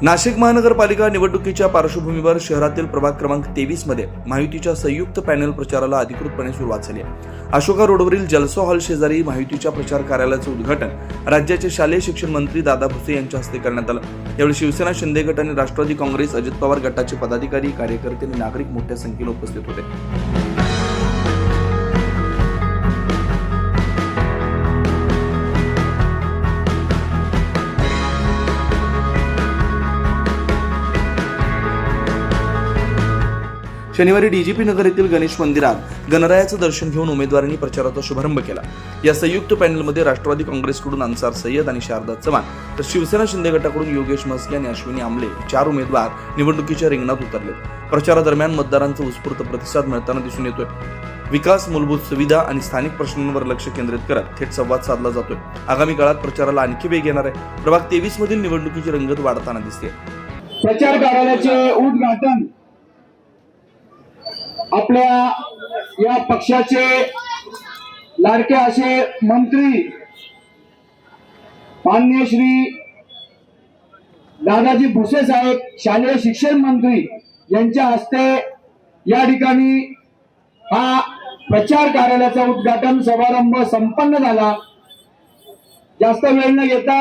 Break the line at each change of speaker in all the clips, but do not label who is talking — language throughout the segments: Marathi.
नाशिक महानगरपालिका निवडणुकीच्या पार्श्वभूमीवर शहरातील प्रभाग क्रमांक 23 मध्ये महायुतीच्या संयुक्त पॅनल प्रचाराला अधिकृतपणे सुरुवात झाली आहे। अशोका रोडवरील जलसो हॉल शेजारी महायुतीच्या प्रचार कार्यालयाचे उद्घाटन राज्याचे शालेय शिक्षण मंत्री दादा भुसे यांच्या हस्ते करण्यात आलं। यावेळी शिवसेना शिंदे गट आणि राष्ट्रवादी काँग्रेस अजित पवार गटाचे पदाधिकारी, कार्यकर्ते आणि नागरिक मोठ्या संख्येने उपस्थित होते। शनिवारी डीजीपी नगर येथील गणेश मंदिरात गणरायाचं दर्शन घेऊन उमेदवारांनी प्रचाराचा शुभारंभ केला। या संयुक्त पॅनलमध्ये राष्ट्रवादी काँग्रेसकडून अन्सार सय्यद आणि शारदा चव्हाण, तर शिवसेना शिंदे गटाकडून योगेश मस्के आणि अश्विनी आमले 4 उमेदवार निवडणुकीच्या रिंगणात उतरले। प्रचारादरम्यान मतदारांचा उत्स्फूर्त प्रतिसाद मिळताना दिसून येतोय। विकास, मूलभूत सुविधा आणि स्थानिक प्रश्नांवर लक्ष केंद्रित करत थेट संवाद साधला जातोय। आगामी काळात प्रचाराला आणखी वेग येणार आहे। प्रभाग 23 मधील निवडणुकीची रंगत वाढताना दिसते।
प्रचार कार्यालयाचे उद्घाटन आपल्या या पक्षाचे लाडके असे मंत्री माननीय श्री दादाजी भुसे साहेब, शालेय शिक्षण मंत्री यांच्या हस्ते या ठिकाणी हा प्रचार कार्यालयाचा उद्घाटन समारंभ संपन्न झाला। जास्त वेळ न घेता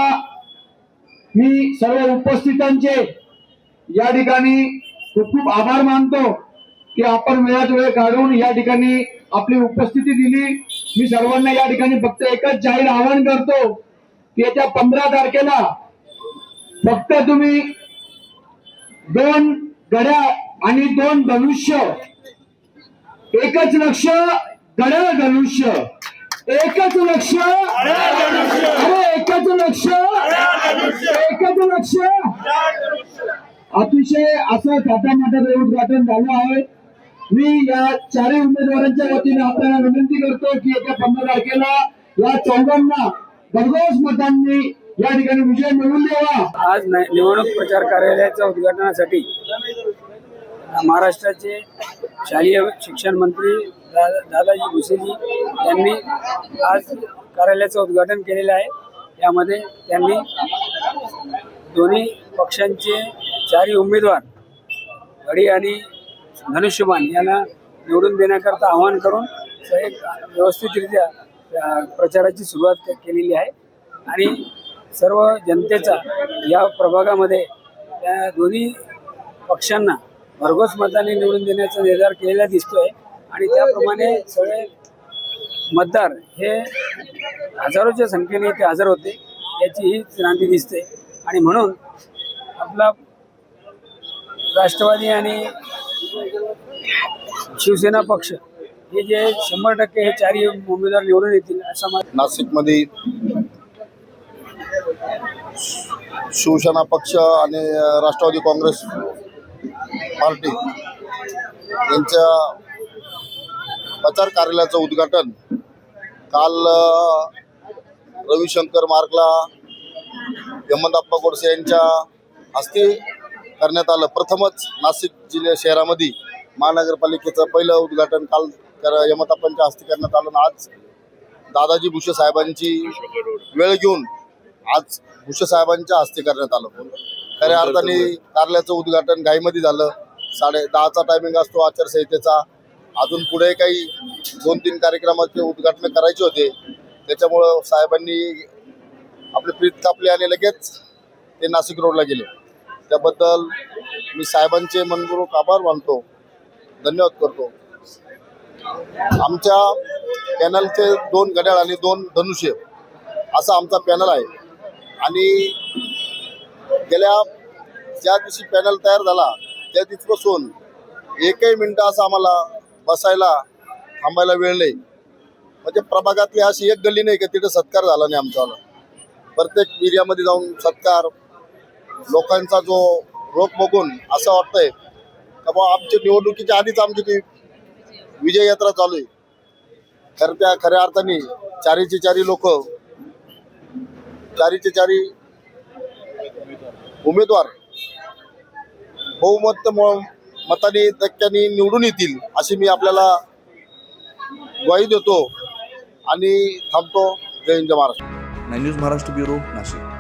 मी सर्व उपस्थितांचे या ठिकाणी खूप खूप आभार मानतो की आपण वेळात वेळ काढून या ठिकाणी आपली उपस्थिती दिली। मी सर्वांना या ठिकाणी फक्त एकच जाहीर आवाहन करतो की येत्या 15 तारखेला फक्त तुम्ही 2 घड्याळ आणि 2 धनुष्य, एकच लक्ष घड्याळ धनुष्य, एकच लक्ष, अरे एकच लक्ष, एकच लक्ष। अतिशय असं थाटामाटाचं उद्घाटन झालं आहे। मी या 4 उमेदवारांच्या वतीने आपल्याला विनंती करतो की येत्या 15 तारखेला या 4 भरघोस मतांनी या ठिकाणी विजय मिळवून द्यावा।
आज निवडणूक प्रचार कार्यालयाच्या उद्घाटनासाठी महाराष्ट्राचे शालेय शिक्षण मंत्री दादाजी भुसेजी यांनी आज कार्यालयाचं उद्घाटन केलेलं आहे। यामध्ये त्यांनी दोन्ही पक्षांचे 4 उमेदवार घडी आणि धनुष्यबाण यांना निवडून देण्याकरता आवाहन करून एक व्यवस्थितरित्या प्रचाराची सुरुवात केलेली आहे आणि सर्व जनतेचा या प्रभागामध्ये त्या दोन्ही पक्षांना भरघोस मताने निवडून देण्याचा निर्धार केलेला दिसतोय आणि त्याप्रमाणे सगळे मतदार हे हजारोच्या संख्येने इथे हजर होते याची ही क्रांती दिसते आणि म्हणून आपला राष्ट्रवादी आणि शिवसेना पक्ष हे जे 100% हे 4 उमेदवार निवडून येतील असं
नाशिकमध्ये शिवसेना पक्ष आणि राष्ट्रवादी काँग्रेस पार्टी यांच्या प्रचार कार्यालयाचं उद्घाटन काल रविशंकर मार्गला हेमंतप्पा गोडसे यांच्या हस्ते करण्यात आलं। प्रथमच नाशिक शहरामध्ये महानगरपालिकेचं पहिलं उद्घाटन काल हेमंतप्पांच्या हस्ते करण्यात आलं। आज दादाजी भुसे साहेबांची वेळ घेऊन आज भुसे साहेबांच्या हस्ते करण्यात आलं। खऱ्या अर्थाने कार्यालयाचं उद्घाटन घाईमध्ये झालं। 10:30चा टायमिंग असतो आचारसंहितेचा। अजून पुढे काही 2-3 कार्यक्रमाचे उद्घाटन करायचे होते, त्याच्यामुळं साहेबांनी आपले प्रीत कापले आणि लगेच ते नाशिक रोडला गेले। त्याबद्दल मी साहेबांचे मनपूर्वक आभार मानतो, धन्यवाद करतो। आमच्या पॅनलचे 2 घड्याळ आणि 2 धनुष्य असा आमचा पॅनल आहे आणि गेल्या ज्या दिवशी पॅनल तयार झाला त्या दिवसापासून एकही मिनिटं असं आम्हाला बसायला थांबायला वेळ नाही। म्हणजे प्रभागातली अशी एक गल्ली नाही की तिथे सत्कार झाला नाही आमच्याला। प्रत्येक एरियामध्ये जाऊन सत्कार, लोकांचा जो रोख बघून असं वाटतंय का बा आमच्या निवडणुकीच्या आधीच आमची ती विजय यात्रा चालू आहे। खऱ्या अर्थाने 4चे 4 लोक, 4चे 4 उमेदवार बहुमत मताने टक्क्यांनी निवडून येतील अशी मी आपल्याला ग्वाही देतो आणि थांबतो। जय हिंद, जय महाराष्ट्र।
News Maharashtra bureau, Nashik.